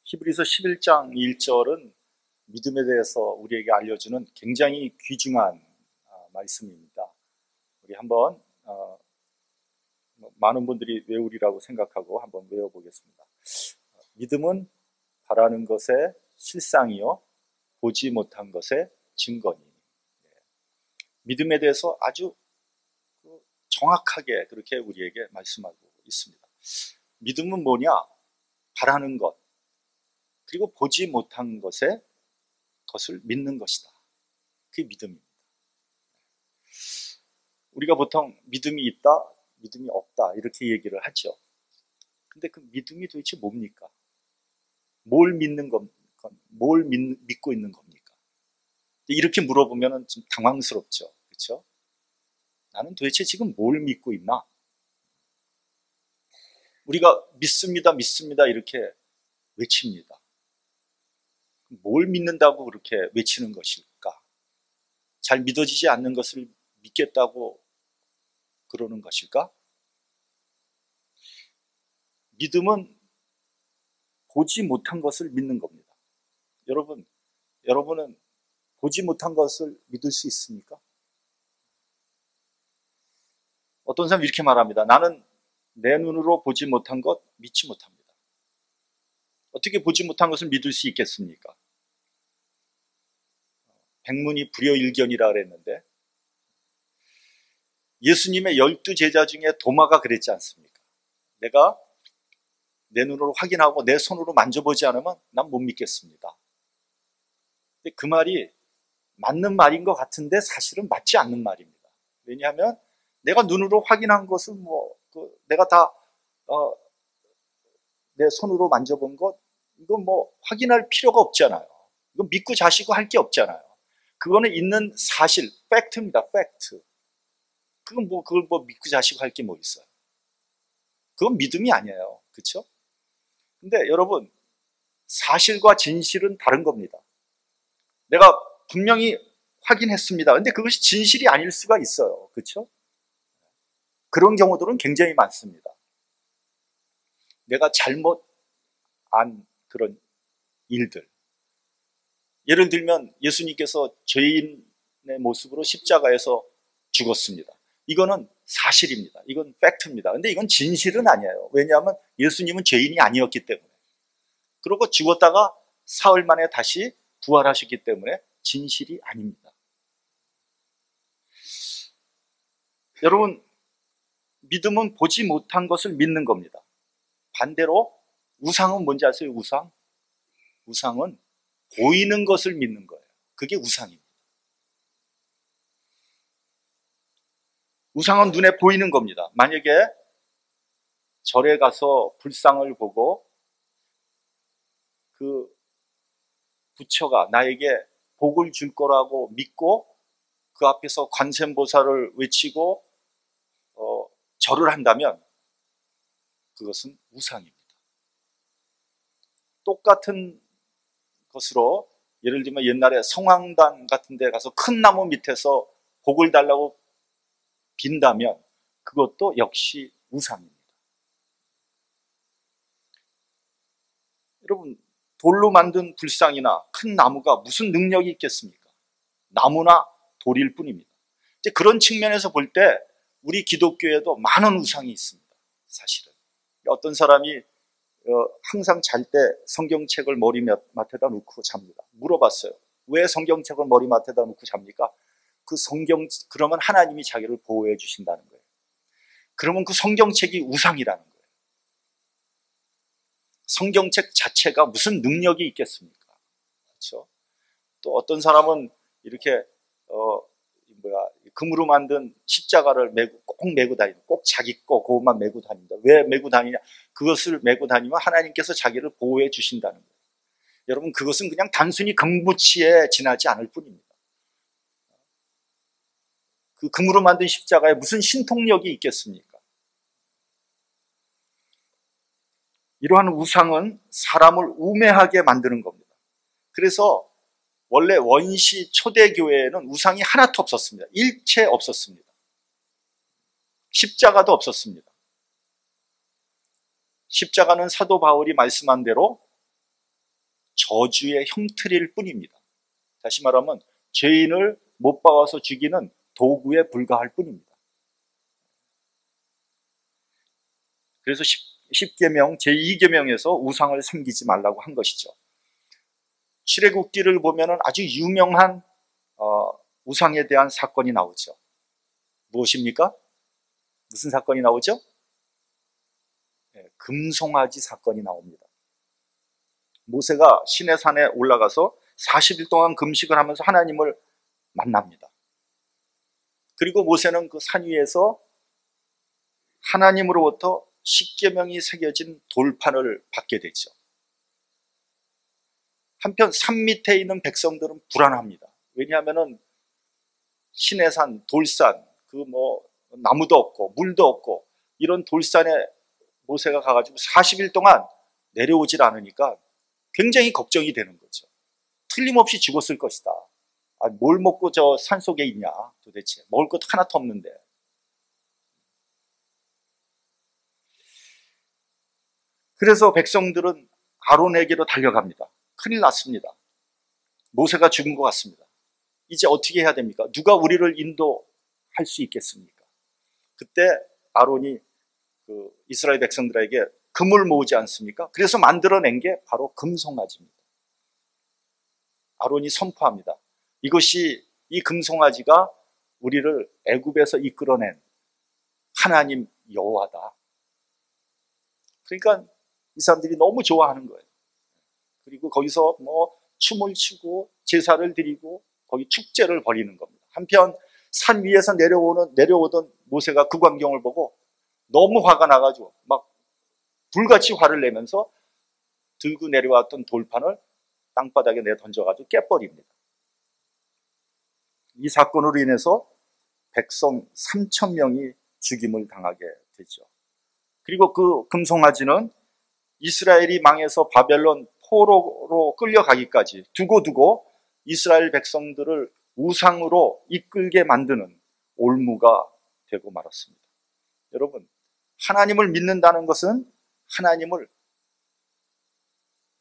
히브리서 11장 1절은 믿음에 대해서 우리에게 알려주는 굉장히 귀중한 말씀입니다. 우리 한번 많은 분들이 외우리라고 생각하고 한번 외워보겠습니다. 믿음은 바라는 것의 실상이요 보지 못한 것의 증거니. 믿음에 대해서 아주 정확하게 그렇게 우리에게 말씀하고 있습니다. 믿음은 뭐냐? 바라는 것, 그리고 보지 못한 것을 믿는 것이다. 그게 믿음입니다. 우리가 보통 믿음이 있다, 믿음이 없다 이렇게 얘기를 하죠. 근데 그 믿음이 도대체 뭡니까? 뭘 믿는 겁니까? 뭘 믿고 있는 겁니까? 이렇게 물어보면 좀 당황스럽죠. 그렇죠? 나는 도대체 지금 뭘 믿고 있나? 우리가 믿습니다, 믿습니다 이렇게 외칩니다. 뭘 믿는다고 그렇게 외치는 것일까? 잘 믿어지지 않는 것을 믿겠다고 그러는 것일까? 믿음은 보지 못한 것을 믿는 겁니다. 여러분은 보지 못한 것을 믿을 수 있습니까? 어떤 사람이 이렇게 말합니다. 나는 내 눈으로 보지 못한 것 믿지 못합니다. 어떻게 보지 못한 것을 믿을 수 있겠습니까? 백문이 불여일견이라 그랬는데 예수님의 12제자 중에 도마가 그랬지 않습니까? 내가 내 눈으로 확인하고 내 손으로 만져보지 않으면 난 못 믿겠습니다. 근데 그 말이 맞는 말인 것 같은데 사실은 맞지 않는 말입니다. 왜냐하면 내가 눈으로 확인한 것을 내가 다 내 손으로 만져본 것 이건 확인할 필요가 없잖아요. 이건 믿고 자시고 할 게 없잖아요. 그거는 있는 사실, 팩트입니다. 팩트. 그걸 믿고 자시고 할 게 뭐 있어요? 그건 믿음이 아니에요. 그렇죠? 근데 여러분, 사실과 진실은 다른 겁니다. 내가 분명히 확인했습니다. 근데 그것이 진실이 아닐 수가 있어요. 그렇죠? 그런 경우들은 굉장히 많습니다. 내가 잘못 안 그런 일들. 예를 들면 예수님께서 죄인의 모습으로 십자가에서 죽었습니다. 이거는 사실입니다. 이건 팩트입니다. 근데 이건 진실은 아니에요. 왜냐하면 예수님은 죄인이 아니었기 때문에. 그리고 죽었다가 사흘 만에 다시 부활하셨기 때문에 진실이 아닙니다. 여러분, 믿음은 보지 못한 것을 믿는 겁니다. 반대로 우상은 뭔지 아세요? 우상은 보이는 것을 믿는 거예요. 그게 우상입니다. 우상은 눈에 보이는 겁니다. 만약에 절에 가서 불상을 보고 그 부처가 나에게 복을 줄 거라고 믿고 그 앞에서 관세음보살을 외치고 절을 한다면 그것은 우상입니다. 똑같은 것으로 예를 들면 옛날에 성황당 같은 데 가서 큰 나무 밑에서 복을 달라고 빈다면 그것도 역시 우상입니다. 여러분, 돌로 만든 불상이나 큰 나무가 무슨 능력이 있겠습니까? 나무나 돌일 뿐입니다. 이제 그런 측면에서 볼 때 우리 기독교에도 많은 우상이 있습니다. 사실은 어떤 사람이 항상 잘 때 성경책을 머리맡에다 놓고 잡니다. 물어봤어요. 왜 성경책을 머리맡에다 놓고 잡니까? 그러면 하나님이 자기를 보호해 주신다는 거예요. 그러면 그 성경책이 우상이라는 거예요. 성경책 자체가 무슨 능력이 있겠습니까? 그렇죠? 또 어떤 사람은 이렇게 금으로 만든 십자가를 꼭 메고 다니는, 꼭 자기 그것만 메고 다닙니다. 왜 메고 다니냐? 그것을 메고 다니면 하나님께서 자기를 보호해 주신다는 거예요. 여러분, 그것은 그냥 단순히 금붙이에 지나지 않을 뿐입니다. 그 금으로 만든 십자가에 무슨 신통력이 있겠습니까? 이러한 우상은 사람을 우매하게 만드는 겁니다. 그래서 원래 원시 초대교회에는 우상이 하나도 없었습니다. 일체 없었습니다. 십자가도 없었습니다. 십자가는 사도 바울이 말씀한 대로 저주의 형틀일 뿐입니다. 다시 말하면 죄인을 못 박아서 죽이는 도구에 불과할 뿐입니다. 그래서 10계명 제2계명에서 우상을 섬기지 말라고 한 것이죠. 출애굽기를 보면 아주 유명한 우상에 대한 사건이 나오죠. 무엇입니까? 무슨 사건이 나오죠? 금송아지 사건이 나옵니다. 모세가 시내산에 올라가서 40일 동안 금식을 하면서 하나님을 만납니다. 그리고 모세는 그 산 위에서 하나님으로부터 십계명이 새겨진 돌판을 받게 되죠. 한편 산 밑에 있는 백성들은 불안합니다. 왜냐하면 시내산, 돌산, 나무도 없고 물도 없고 이런 돌산에 모세가 가가지고 40일 동안 내려오질 않으니까 굉장히 걱정이 되는 거죠. 틀림없이 죽었을 것이다. 뭘 먹고 저 산속에 있냐 도대체. 먹을 것 하나도 없는데. 그래서 백성들은 아론에게로 달려갑니다. 큰일 났습니다. 모세가 죽은 것 같습니다. 이제 어떻게 해야 됩니까? 누가 우리를 인도할 수 있겠습니까? 그때 아론이 이스라엘 백성들에게 금을 모으지 않습니까? 그래서 만들어낸 게 바로 금송아지입니다. 아론이 선포합니다. 이 금송아지가 우리를 애굽에서 이끌어낸 하나님 여호와다. 그러니까 이 사람들이 너무 좋아하는 거예요. 그리고 거기서 춤을 추고 제사를 드리고 거기 축제를 벌이는 겁니다. 한편 산 위에서 내려오던 모세가 그 광경을 보고 너무 화가 나가지고 막 불같이 화를 내면서 들고 내려왔던 돌판을 땅바닥에 내던져가지고 깨버립니다. 이 사건으로 인해서 백성 3,000명이 죽임을 당하게 되죠. 그리고 그 금송아지는 이스라엘이 망해서 바벨론 포로로 끌려가기까지 두고 이스라엘 백성들을 우상으로 이끌게 만드는 올무가 되고 말았습니다. 여러분, 하나님을 믿는다는 것은 하나님을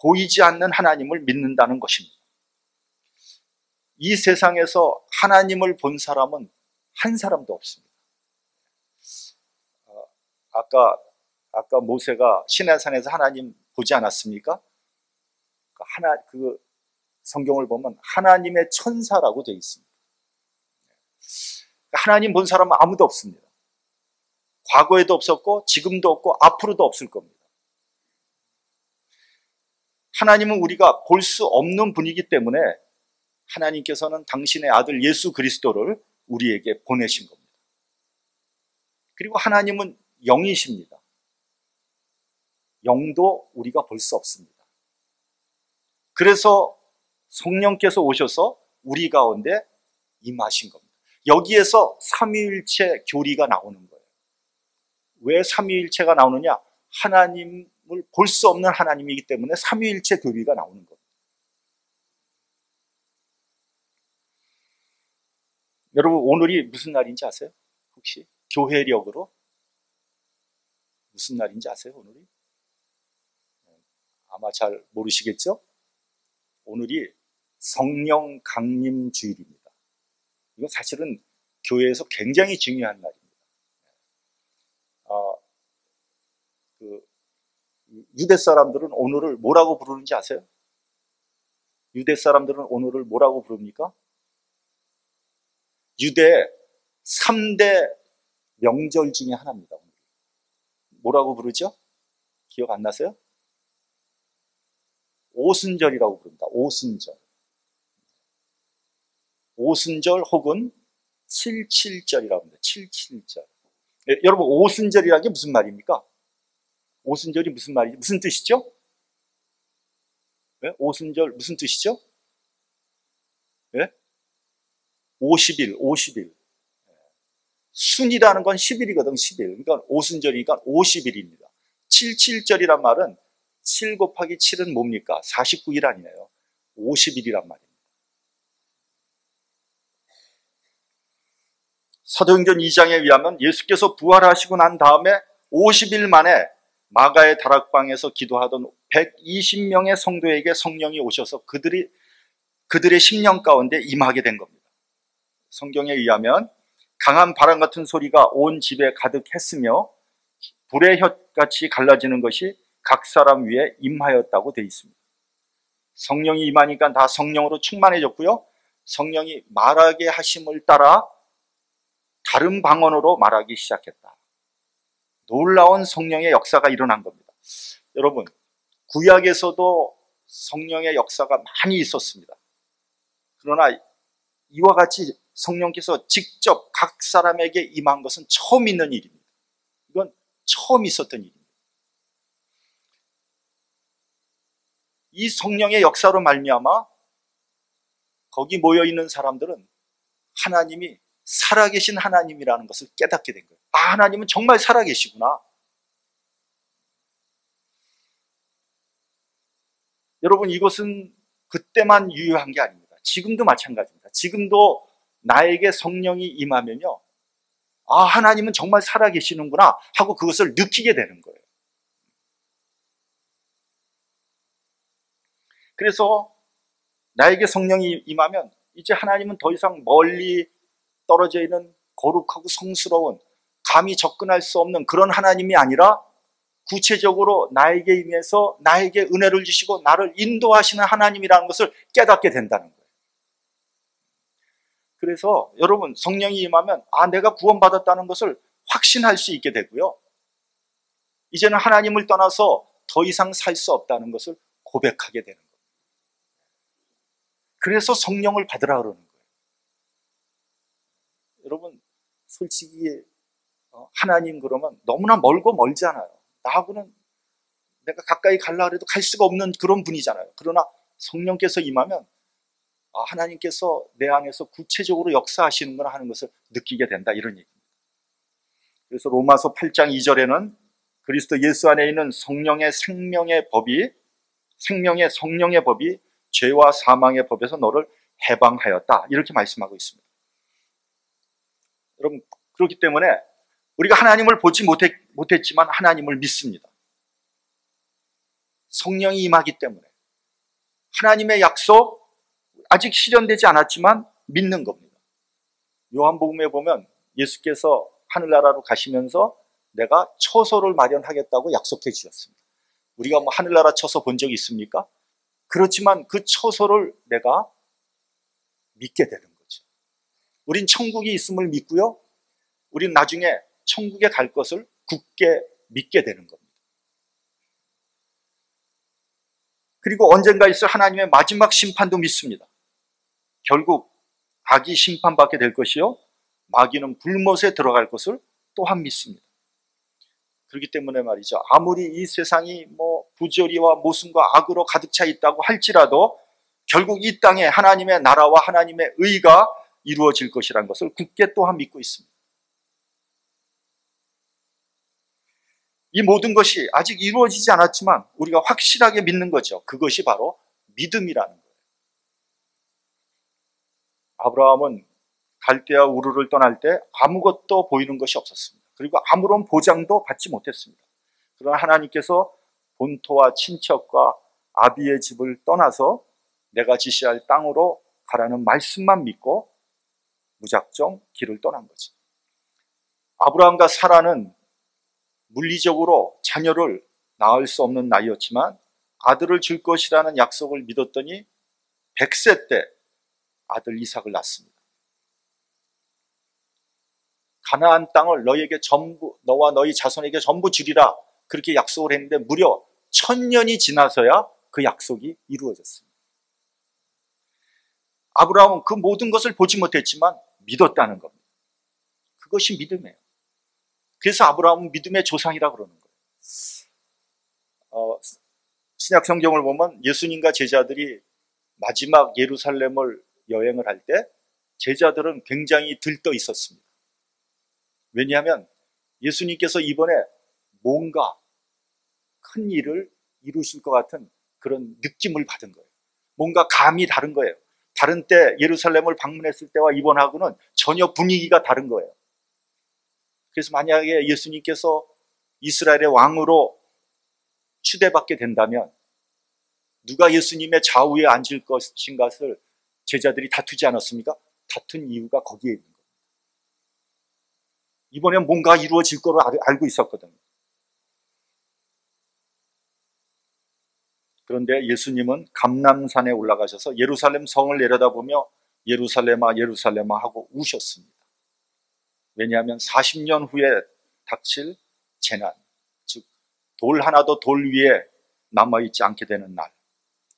보이지 않는 하나님을 믿는다는 것입니다. 이 세상에서 하나님을 본 사람은 한 사람도 없습니다. 아까 모세가 시내산에서 하나님 보지 않았습니까? 그 성경을 보면 하나님의 천사라고 되어 있습니다. 하나님 본 사람은 아무도 없습니다. 과거에도 없었고 지금도 없고 앞으로도 없을 겁니다. 하나님은 우리가 볼 수 없는 분이기 때문에 하나님께서는 당신의 아들 예수 그리스도를 우리에게 보내신 겁니다. 그리고 하나님은 영이십니다. 영도 우리가 볼 수 없습니다. 그래서 성령께서 오셔서 우리 가운데 임하신 겁니다. 여기에서 삼위일체 교리가 나오는 거예요. 왜 삼위일체가 나오느냐? 하나님을 볼 수 없는 하나님이기 때문에 삼위일체 교리가 나오는 겁니다. 여러분, 오늘이 무슨 날인지 아세요? 혹시 교회력으로 무슨 날인지 아세요? 오늘이? 아마 잘 모르시겠죠? 오늘이 성령 강림 주일입니다. 이건 사실은 교회에서 굉장히 중요한 날입니다. 유대 사람들은 오늘을 뭐라고 부르는지 아세요? 유대 사람들은 오늘을 뭐라고 부릅니까? 유대 3대 명절 중에 하나입니다. 뭐라고 부르죠? 기억 안 나세요? 오순절이라고 부릅니다. 오순절. 오순절 혹은 77절이라고 합니다. 77절. 네, 여러분, 오순절이라는 게 무슨 말입니까? 오순절이 무슨 말이죠? 무슨 뜻이죠? 네? 오순절 무슨 뜻이죠? 네? 50일, 50일. 순이라는 건 10일이거든, 10일. 그러니까 오순절이니까 50일입니다. 77절이란 말은 7 곱하기 7은 뭡니까? 49일 아니에요. 50일이란 말입니다. 사도행전 2장에 의하면 예수께서 부활하시고 난 다음에 50일 만에 마가의 다락방에서 기도하던 120명의 성도에게 성령이 오셔서 그들의 심령 가운데 임하게 된 겁니다. 성경에 의하면 강한 바람 같은 소리가 온 집에 가득했으며 불의 혀같이 갈라지는 것이 각 사람 위에 임하였다고 되어 있습니다. 성령이 임하니까 다 성령으로 충만해졌고요. 성령이 말하게 하심을 따라 다른 방언으로 말하기 시작했다. 놀라운 성령의 역사가 일어난 겁니다. 여러분, 구약에서도 성령의 역사가 많이 있었습니다. 그러나 이와 같이 성령께서 직접 각 사람에게 임한 것은 처음 있는 일입니다. 이건 처음 있었던 일입니다. 이 성령의 역사로 말미암아 거기 모여있는 사람들은 하나님이 살아계신 하나님이라는 것을 깨닫게 된 거예요. 아, 하나님은 정말 살아계시구나. 여러분, 이것은 그때만 유효한 게 아닙니다. 지금도 마찬가지입니다. 지금도 나에게 성령이 임하면요, 아, 하나님은 정말 살아계시는구나 하고 그것을 느끼게 되는 거예요. 그래서 나에게 성령이 임하면 이제 하나님은 더 이상 멀리 떨어져 있는 거룩하고 성스러운, 감히 접근할 수 없는 그런 하나님이 아니라 구체적으로 나에게 임해서 나에게 은혜를 주시고 나를 인도하시는 하나님이라는 것을 깨닫게 된다는 거예요. 그래서 여러분, 성령이 임하면 아, 내가 구원받았다는 것을 확신할 수 있게 되고요. 이제는 하나님을 떠나서 더 이상 살 수 없다는 것을 고백하게 되는 거예요. 그래서 성령을 받으라 그러는 거예요. 여러분, 솔직히 하나님 그러면 너무나 멀고 멀잖아요. 나하고는 내가 가까이 가려고 해도 갈 수가 없는 그런 분이잖아요. 그러나 성령께서 임하면 아, 하나님께서 내 안에서 구체적으로 역사하시는구나 하는 것을 느끼게 된다, 이런 얘기입니다. 그래서 로마서 8장 2절에는 그리스도 예수 안에 있는 성령의 생명의 법이, 생명의 성령의 법이 죄와 사망의 법에서 너를 해방하였다, 이렇게 말씀하고 있습니다. 여러분, 그렇기 때문에 우리가 하나님을 보지 못했지만 하나님을 믿습니다. 성령이 임하기 때문에 하나님의 약속 아직 실현되지 않았지만 믿는 겁니다. 요한복음에 보면 예수께서 하늘나라로 가시면서 내가 처소를 마련하겠다고 약속해 주셨습니다. 우리가 뭐 하늘나라 처소 본 적이 있습니까? 그렇지만 그 처소를 내가 믿게 되는 거죠. 우린 천국이 있음을 믿고요, 우린 나중에 천국에 갈 것을 굳게 믿게 되는 겁니다. 그리고 언젠가 있을 하나님의 마지막 심판도 믿습니다. 결국 악이 심판받게 될 것이요, 마귀는 불못에 들어갈 것을 또한 믿습니다. 그렇기 때문에 말이죠, 아무리 이 세상이 뭐 부조리와 모순과 악으로 가득 차 있다고 할지라도 결국 이 땅에 하나님의 나라와 하나님의 의가 이루어질 것이라는 것을 굳게 또한 믿고 있습니다. 이 모든 것이 아직 이루어지지 않았지만 우리가 확실하게 믿는 거죠. 그것이 바로 믿음이라는 거예요. 아브라함은 갈대아 우르를 떠날 때 아무것도 보이는 것이 없었습니다. 그리고 아무런 보장도 받지 못했습니다. 그러나 하나님께서 본토와 친척과 아비의 집을 떠나서 내가 지시할 땅으로 가라는 말씀만 믿고 무작정 길을 떠난 거죠. 아브라함과 사라는 물리적으로 자녀를 낳을 수 없는 나이였지만 아들을 줄 것이라는 약속을 믿었더니 100세 때 아들 이삭을 낳습니다. 가나안 땅을 너희에게 전부, 너와 너희 자손에게 전부 주리라, 그렇게 약속을 했는데 무려 1000년이 지나서야 그 약속이 이루어졌습니다. 아브라함은 그 모든 것을 보지 못했지만 믿었다는 겁니다. 그것이 믿음이에요. 그래서 아브라함은 믿음의 조상이라고 그러는 거예요. 신약 성경을 보면 예수님과 제자들이 마지막 예루살렘을 여행을 할 때 제자들은 굉장히 들떠 있었습니다. 왜냐하면 예수님께서 이번에 뭔가 큰 일을 이루실 것 같은 그런 느낌을 받은 거예요. 뭔가 감이 다른 거예요. 다른 때 예루살렘을 방문했을 때와 이번하고는 전혀 분위기가 다른 거예요. 그래서 만약에 예수님께서 이스라엘의 왕으로 추대받게 된다면 누가 예수님의 좌우에 앉을 것인가를 제자들이 다투지 않았습니까? 다툰 이유가 거기에 있는 거예요. 이번엔 뭔가 이루어질 거로 알고 있었거든요. 그런데 예수님은 감람산에 올라가셔서 예루살렘 성을 내려다보며 예루살렘아 예루살렘아 하고 우셨습니다. 왜냐하면 40년 후에 닥칠 재난, 즉 돌 하나도 돌 위에 남아있지 않게 되는 날,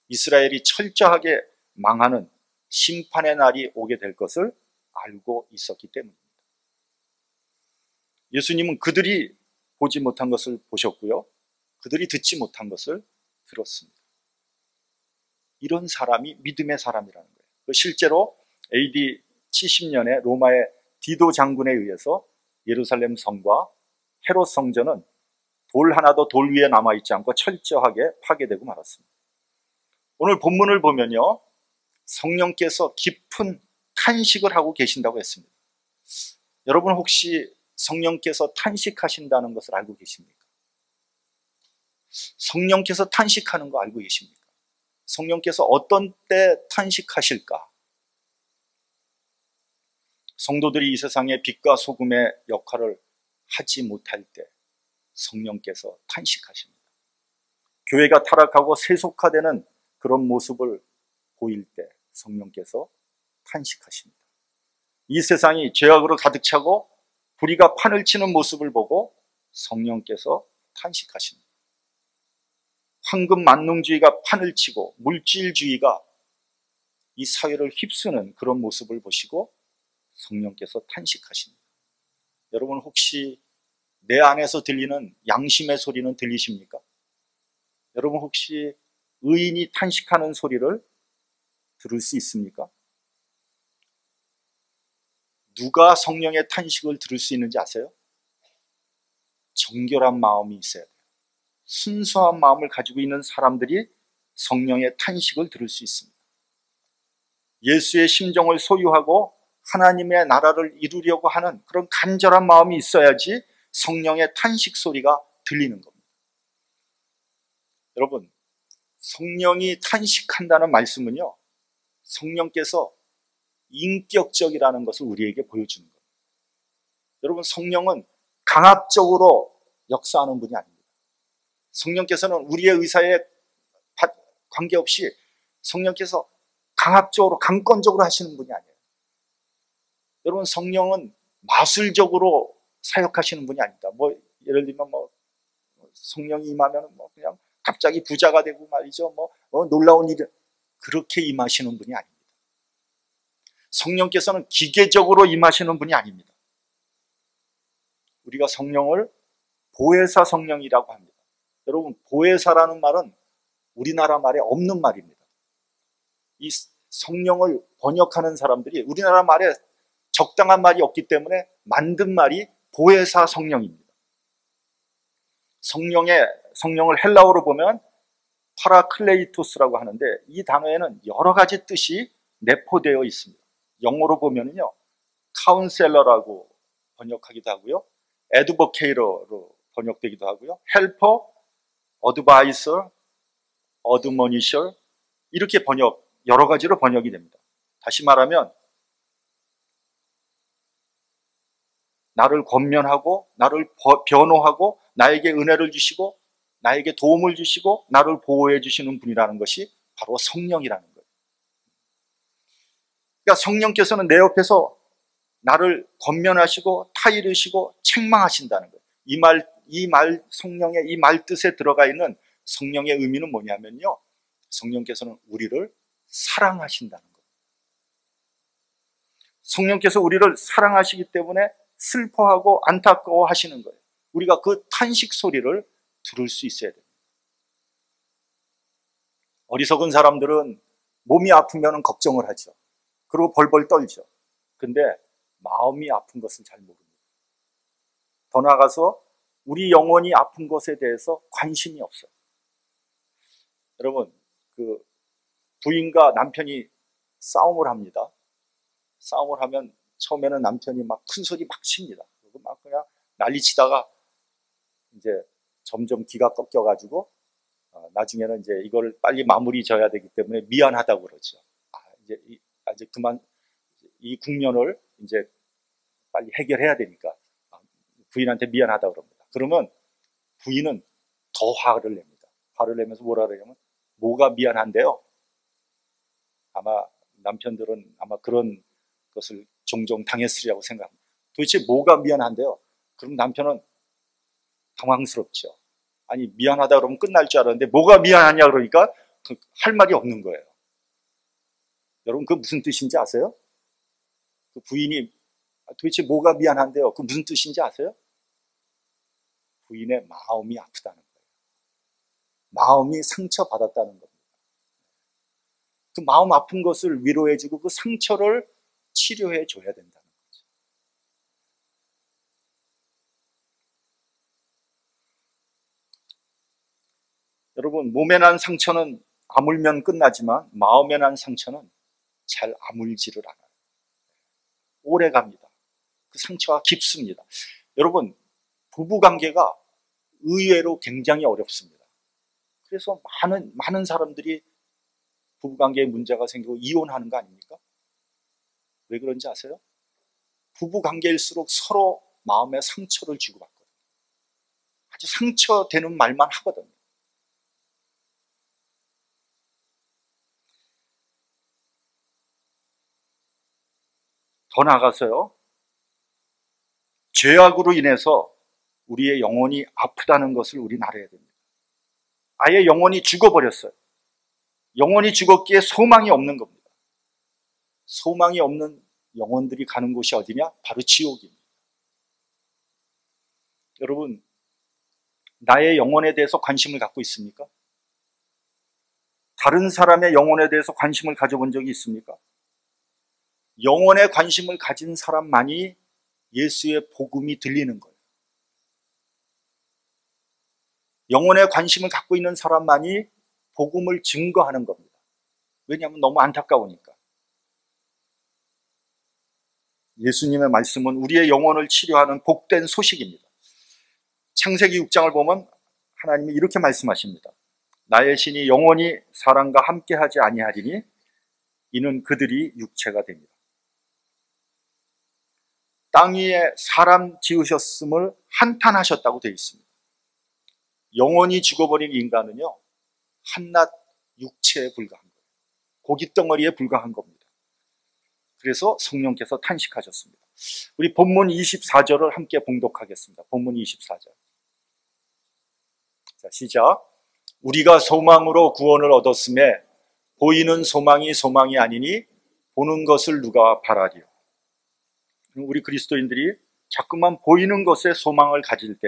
이스라엘이 철저하게 망하는 심판의 날이 오게 될 것을 알고 있었기 때문입니다. 예수님은 그들이 보지 못한 것을 보셨고요, 그들이 듣지 못한 것을 들었습니다. 이런 사람이 믿음의 사람이라는 거예요. 실제로 AD 70년에 로마의 디도 장군에 의해서 예루살렘 성과 헤롯 성전은 돌 하나도 돌 위에 남아있지 않고 철저하게 파괴되고 말았습니다. 오늘 본문을 보면요, 성령께서 깊은 탄식을 하고 계신다고 했습니다. 여러분 혹시 성령께서 탄식하신다는 것을 알고 계십니까? 성령께서 탄식하는 거 알고 계십니까? 성령께서 어떤 때 탄식하실까? 성도들이 이 세상의 빛과 소금의 역할을 하지 못할 때 성령께서 탄식하십니다. 교회가 타락하고 세속화되는 그런 모습을 보일 때 성령께서 탄식하십니다. 이 세상이 죄악으로 가득 차고 불의가 판을 치는 모습을 보고 성령께서 탄식하십니다. 황금 만능주의가 판을 치고 물질주의가 이 사회를 휩쓰는 그런 모습을 보시고 성령께서 탄식하십니다. 여러분 혹시 내 안에서 들리는 양심의 소리는 들리십니까? 여러분 혹시 의인이 탄식하는 소리를 들을 수 있습니까? 누가 성령의 탄식을 들을 수 있는지 아세요? 정결한 마음이 있어야 돼요. 순수한 마음을 가지고 있는 사람들이 성령의 탄식을 들을 수 있습니다. 예수의 심정을 소유하고 하나님의 나라를 이루려고 하는 그런 간절한 마음이 있어야지 성령의 탄식 소리가 들리는 겁니다. 여러분, 성령이 탄식한다는 말씀은요, 성령께서 인격적이라는 것을 우리에게 보여주는 겁니다. 여러분, 성령은 강압적으로 역사하는 분이 아닙니다. 성령께서는 우리의 의사에 관계없이 성령께서 강압적으로, 강권적으로 하시는 분이 아니에요. 여러분, 성령은 마술적으로 사역하시는 분이 아닙니다. 예를 들면 성령이 임하면 그냥 갑자기 부자가 되고 말이죠. 놀라운 일, 그렇게 임하시는 분이 아닙니다. 성령께서는 기계적으로 임하시는 분이 아닙니다. 우리가 성령을 보혜사 성령이라고 합니다. 여러분, 보혜사라는 말은 우리나라 말에 없는 말입니다. 이 성령을 번역하는 사람들이 우리나라 말에 적당한 말이 없기 때문에 만든 말이 보혜사 성령입니다. 성령을 헬라어로 보면 파라클레이토스라고 하는데 이 단어에는 여러 가지 뜻이 내포되어 있습니다. 영어로 보면요, 카운셀러라고 번역하기도 하고요, 에드버케이터로 번역되기도 하고요, 헬퍼, 어드바이서, 어드모니셔, 이렇게 여러 가지로 번역이 됩니다. 다시 말하면 나를 권면하고 나를 변호하고 나에게 은혜를 주시고 나에게 도움을 주시고 나를 보호해 주시는 분이라는 것이 바로 성령이라는 거예요. 그러니까 성령께서는 내 옆에서 나를 권면하시고 타이르시고 책망하신다는 거예요. 성령의 이 말 뜻에 들어가 있는 성령의 의미는 뭐냐면요, 성령께서는 우리를 사랑하신다는 거예요. 성령께서 우리를 사랑하시기 때문에 슬퍼하고 안타까워 하시는 거예요. 우리가 그 탄식 소리를 들을 수 있어야 됩니다. 어리석은 사람들은 몸이 아프면 걱정을 하죠. 그리고 벌벌 떨죠. 근데 마음이 아픈 것은 잘 모릅니다. 더 나아가서 우리 영혼이 아픈 것에 대해서 관심이 없어요. 여러분, 부인과 남편이 싸움을 합니다. 싸움을 하면 처음에는 남편이 막 큰 소리 막 칩니다. 그리고 막 그냥 난리 치다가 이제 점점 기가 꺾여가지고 나중에는 이제 이걸 빨리 마무리 져야 되기 때문에 미안하다고 그러죠. 이제 그만 이 국면을 이제 빨리 해결해야 되니까 부인한테 미안하다고 그럽니다. 그러면 부인은 더 화를 냅니다. 화를 내면서 뭐라 그러냐면 뭐가 미안한데요? 아마 남편들은 아마 그런 것을 종종 당했으리라고 생각합니다. 도대체 뭐가 미안한데요? 그럼 남편은 당황스럽죠. 아니 미안하다 그러면 끝날 줄 알았는데 뭐가 미안하냐 그러니까 할 말이 없는 거예요. 여러분 그 무슨 뜻인지 아세요? 그 부인이 도대체 뭐가 미안한데요? 그 무슨 뜻인지 아세요? 부인의 마음이 아프다는 거예요. 마음이 상처받았다는 겁니다. 그 마음 아픈 것을 위로해주고 그 상처를 치료해줘야 된다는 거죠. 여러분 몸에 난 상처는 아물면 끝나지만 마음에 난 상처는 잘 아물지를 않아요. 오래 갑니다. 그 상처가 깊습니다. 여러분 부부관계가 의외로 굉장히 어렵습니다. 그래서 많은 사람들이 부부관계에 문제가 생기고 이혼하는 거 아닙니까? 왜 그런지 아세요? 부부관계일수록 서로 마음의 상처를 주고받거든요. 아주 상처되는 말만 하거든요. 더 나아가서요, 죄악으로 인해서 우리의 영혼이 아프다는 것을 우리는 알아야 됩니다. 아예 영혼이 죽어버렸어요. 영혼이 죽었기에 소망이 없는 겁니다. 소망이 없는 영혼들이 가는 곳이 어디냐? 바로 지옥입니다. 여러분, 나의 영혼에 대해서 관심을 갖고 있습니까? 다른 사람의 영혼에 대해서 관심을 가져본 적이 있습니까? 영혼에 관심을 가진 사람만이 예수의 복음이 들리는 거예요. 영혼에 관심을 갖고 있는 사람만이 복음을 증거하는 겁니다. 왜냐하면 너무 안타까우니까. 예수님의 말씀은 우리의 영혼을 치료하는 복된 소식입니다. 창세기 6장을 보면 하나님이 이렇게 말씀하십니다. 나의 신이 영원히 사람과 함께하지 아니하리니 이는 그들이 육체가 됩니다. 땅 위에 사람 지으셨음을 한탄하셨다고 되어 있습니다. 영원히 죽어버린 인간은요, 한낱 육체에 불과한 거예요. 고깃덩어리에 불과한 겁니다. 그래서 성령께서 탄식하셨습니다. 우리 본문 24절을 함께 봉독하겠습니다. 본문 24절. 자, 시작. 우리가 소망으로 구원을 얻었음에 보이는 소망이 소망이 아니니 보는 것을 누가 바라리요. 우리 그리스도인들이 자꾸만 보이는 것에 소망을 가질 때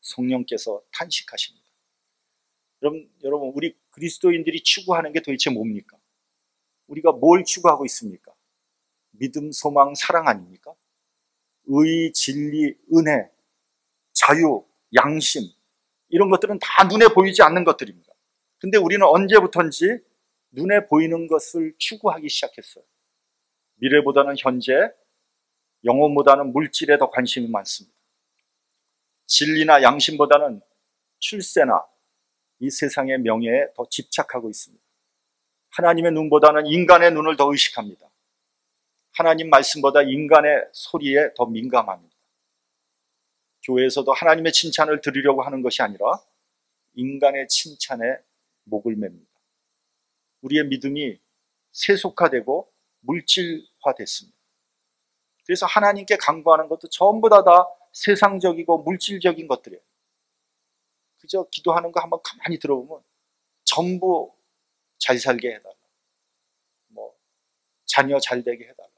성령께서 탄식하십니다. 여러분 우리 그리스도인들이 추구하는 게 도대체 뭡니까? 우리가 뭘 추구하고 있습니까? 믿음, 소망, 사랑 아닙니까? 의, 진리, 은혜, 자유, 양심, 이런 것들은 다 눈에 보이지 않는 것들입니다. 근데 우리는 언제부턴지 눈에 보이는 것을 추구하기 시작했어요. 미래보다는 현재, 영혼보다는 물질에 더 관심이 많습니다. 진리나 양심보다는 출세나 이 세상의 명예에 더 집착하고 있습니다. 하나님의 눈보다는 인간의 눈을 더 의식합니다. 하나님 말씀보다 인간의 소리에 더 민감합니다. 교회에서도 하나님의 칭찬을 들으려고 하는 것이 아니라 인간의 칭찬에 목을 맵니다. 우리의 믿음이 세속화되고 물질화됐습니다. 그래서 하나님께 간구하는 것도 전부 다 세상적이고 물질적인 것들이에요. 그저 기도하는 거 한번 가만히 들어보면 전부 잘 살게 해달라, 자녀 잘 되게 해달라,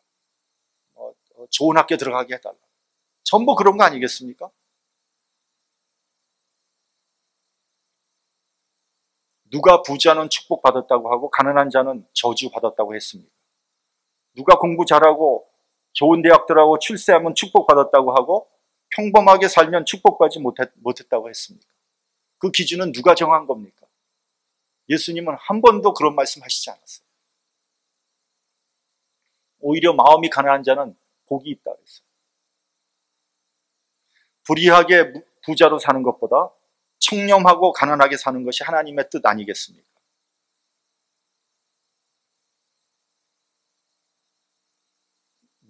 좋은 학교 들어가게 해달라, 전부 그런 거 아니겠습니까? 누가 부자는 축복받았다고 하고 가난한 자는 저주받았다고 했습니까? 누가 공부 잘하고 좋은 대학 들어가고 출세하면 축복받았다고 하고 평범하게 살면 축복받지 못했다고 했습니까? 그 기준은 누가 정한 겁니까? 예수님은 한 번도 그런 말씀 하시지 않았어요. 오히려 마음이 가난한 자는 복이 있다 그랬어요. 불의하게 부자로 사는 것보다 청렴하고 가난하게 사는 것이 하나님의 뜻 아니겠습니까?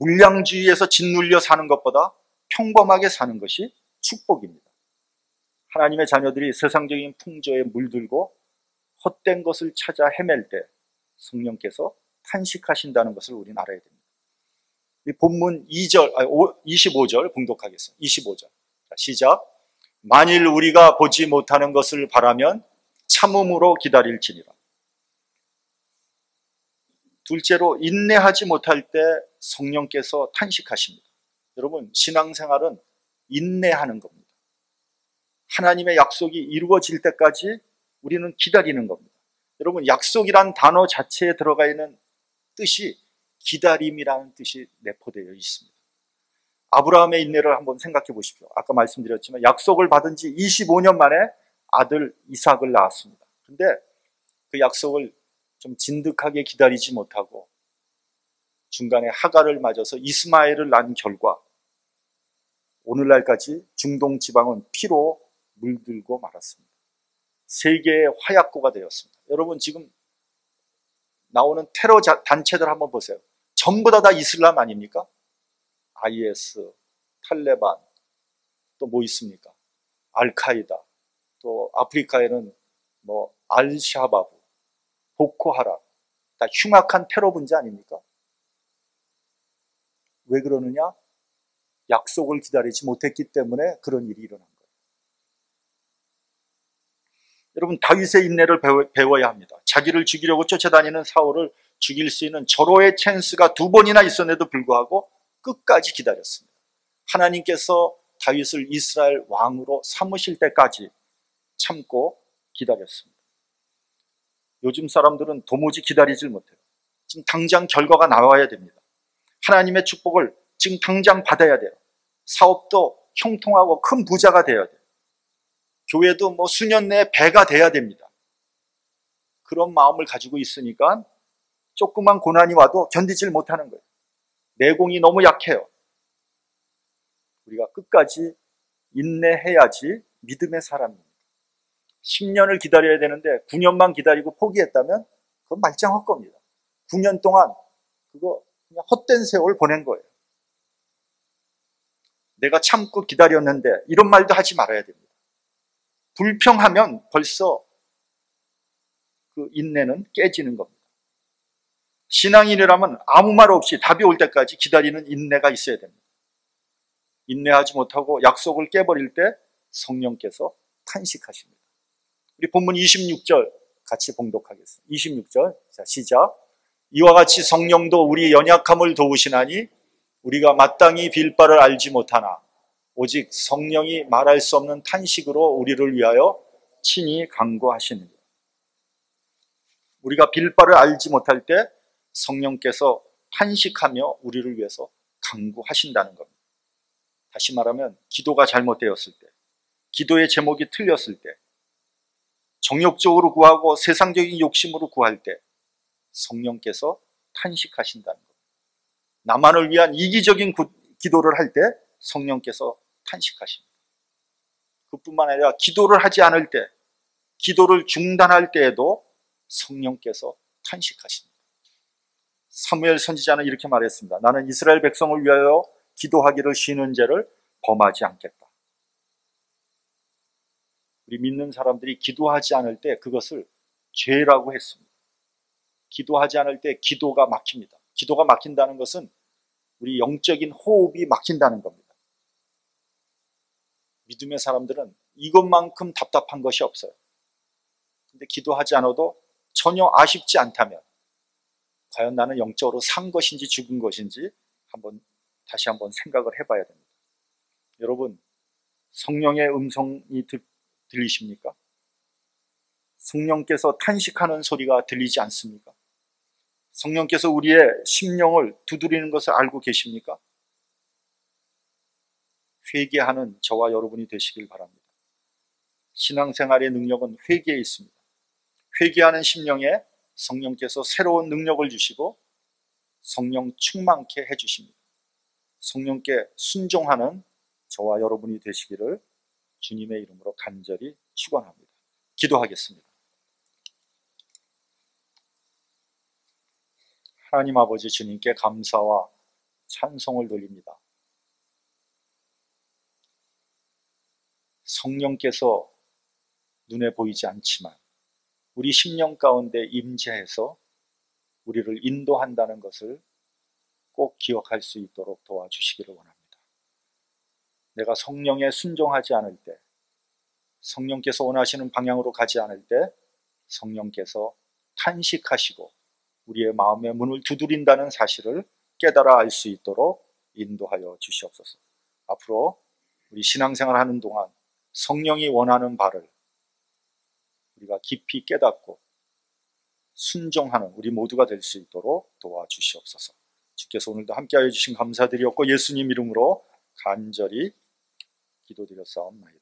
물량주의에서 짓눌려 사는 것보다 평범하게 사는 것이 축복입니다. 하나님의 자녀들이 세상적인 풍조에 물들고 헛된 것을 찾아 헤맬 때 성령께서 탄식하신다는 것을 우리는 알아야 됩니다. 이 본문 25절 봉독하겠습니다. 25절. 시작. 만일 우리가 보지 못하는 것을 바라면 참음으로 기다릴지니라. 둘째로, 인내하지 못할 때 성령께서 탄식하십니다. 여러분, 신앙생활은 인내하는 겁니다. 하나님의 약속이 이루어질 때까지 우리는 기다리는 겁니다. 여러분, 약속이란 단어 자체에 들어가 있는 뜻이 기다림이라는 뜻이 내포되어 있습니다. 아브라함의 인내를 한번 생각해 보십시오. 아까 말씀드렸지만 약속을 받은 지 25년 만에 아들 이삭을 낳았습니다. 근데 그 약속을 좀 진득하게 기다리지 못하고 중간에 하갈을 맞아서 이스마엘을 낳은 결과 오늘날까지 중동 지방은 피로 물들고 말았습니다. 세계의 화약고가 되었습니다. 여러분, 지금 나오는 테러 단체들 한번 보세요. 전부 다 이슬람 아닙니까? IS, 탈레반, 또 뭐 있습니까? 알카이다, 또 아프리카에는 뭐 알샤바브, 보코하람, 다 흉악한 테러 분자 아닙니까? 왜 그러느냐? 약속을 기다리지 못했기 때문에 그런 일이 일어난 거예요. 여러분, 다윗의 인내를 배워야 합니다. 자기를 죽이려고 쫓아다니는 사울을 죽일 수 있는 절호의 찬스가 2번이나 있었는데도 불구하고 끝까지 기다렸습니다. 하나님께서 다윗을 이스라엘 왕으로 삼으실 때까지 참고 기다렸습니다. 요즘 사람들은 도무지 기다리질 못해요. 지금 당장 결과가 나와야 됩니다. 하나님의 축복을 지금 당장 받아야 돼요. 사업도 형통하고 큰 부자가 돼야 돼요. 교회도 뭐 수년 내에 배가 돼야 됩니다. 그런 마음을 가지고 있으니까 조그만 고난이 와도 견디질 못하는 거예요. 내공이 너무 약해요. 우리가 끝까지 인내해야지 믿음의 사람입니다. 10년을 기다려야 되는데 9년만 기다리고 포기했다면 그건 말짱할 겁니다. 9년 동안 그거 그냥 헛된 세월 보낸 거예요. 내가 참고 기다렸는데 이런 말도 하지 말아야 됩니다. 불평하면 벌써 그 인내는 깨지는 겁니다. 신앙인이라면 아무 말 없이 답이 올 때까지 기다리는 인내가 있어야 됩니다. 인내하지 못하고 약속을 깨버릴 때 성령께서 탄식하십니다. 우리 본문 26절 같이 봉독하겠습니다. 26절, 자, 시작. 이와 같이 성령도 우리 연약함을 도우시나니 우리가 마땅히 빌 바를 알지 못하나 오직 성령이 말할 수 없는 탄식으로 우리를 위하여 친히 간구하시느니라. 우리가 빌 바를 알지 못할 때 성령께서 탄식하며 우리를 위해서 간구하신다는 겁니다. 다시 말하면 기도가 잘못되었을 때, 기도의 제목이 틀렸을 때, 정욕적으로 구하고 세상적인 욕심으로 구할 때 성령께서 탄식하신다는 겁니다. 나만을 위한 이기적인 기도를 할 때 성령께서 탄식하십니다. 그뿐만 아니라 기도를 하지 않을 때, 기도를 중단할 때에도 성령께서 탄식하십니다. 사무엘 선지자는 이렇게 말했습니다. 나는 이스라엘 백성을 위하여 기도하기를 쉬는 죄를 범하지 않겠다. 우리 믿는 사람들이 기도하지 않을 때 그것을 죄라고 했습니다. 기도하지 않을 때 기도가 막힙니다. 기도가 막힌다는 것은 우리 영적인 호흡이 막힌다는 겁니다. 믿음의 사람들은 이것만큼 답답한 것이 없어요. 근데 기도하지 않아도 전혀 아쉽지 않다면 과연 나는 영적으로 산 것인지 죽은 것인지 다시 한번 생각을 해봐야 됩니다. 여러분, 성령의 음성이 들리십니까? 성령께서 탄식하는 소리가 들리지 않습니까? 성령께서 우리의 심령을 두드리는 것을 알고 계십니까? 회개하는 저와 여러분이 되시길 바랍니다. 신앙생활의 능력은 회개에 있습니다. 회개하는 심령에 성령께서 새로운 능력을 주시고 성령 충만케 해주십니다. 성령께 순종하는 저와 여러분이 되시기를 주님의 이름으로 간절히 축원합니다. 기도하겠습니다. 하나님 아버지, 주님께 감사와 찬송을 돌립니다. 성령께서 눈에 보이지 않지만 우리 심령 가운데 임재해서 우리를 인도한다는 것을 꼭 기억할 수 있도록 도와주시기를 원합니다. 내가 성령에 순종하지 않을 때, 성령께서 원하시는 방향으로 가지 않을 때 성령께서 탄식하시고 우리의 마음의 문을 두드린다는 사실을 깨달아 알 수 있도록 인도하여 주시옵소서. 앞으로 우리 신앙생활 하는 동안 성령이 원하는 바를 우리가 깊이 깨닫고 순종하는 우리 모두가 될 수 있도록 도와주시옵소서. 주께서 오늘도 함께하여 주신 감사드리옵고 예수님 이름으로 간절히 기도드렸사옵나이다.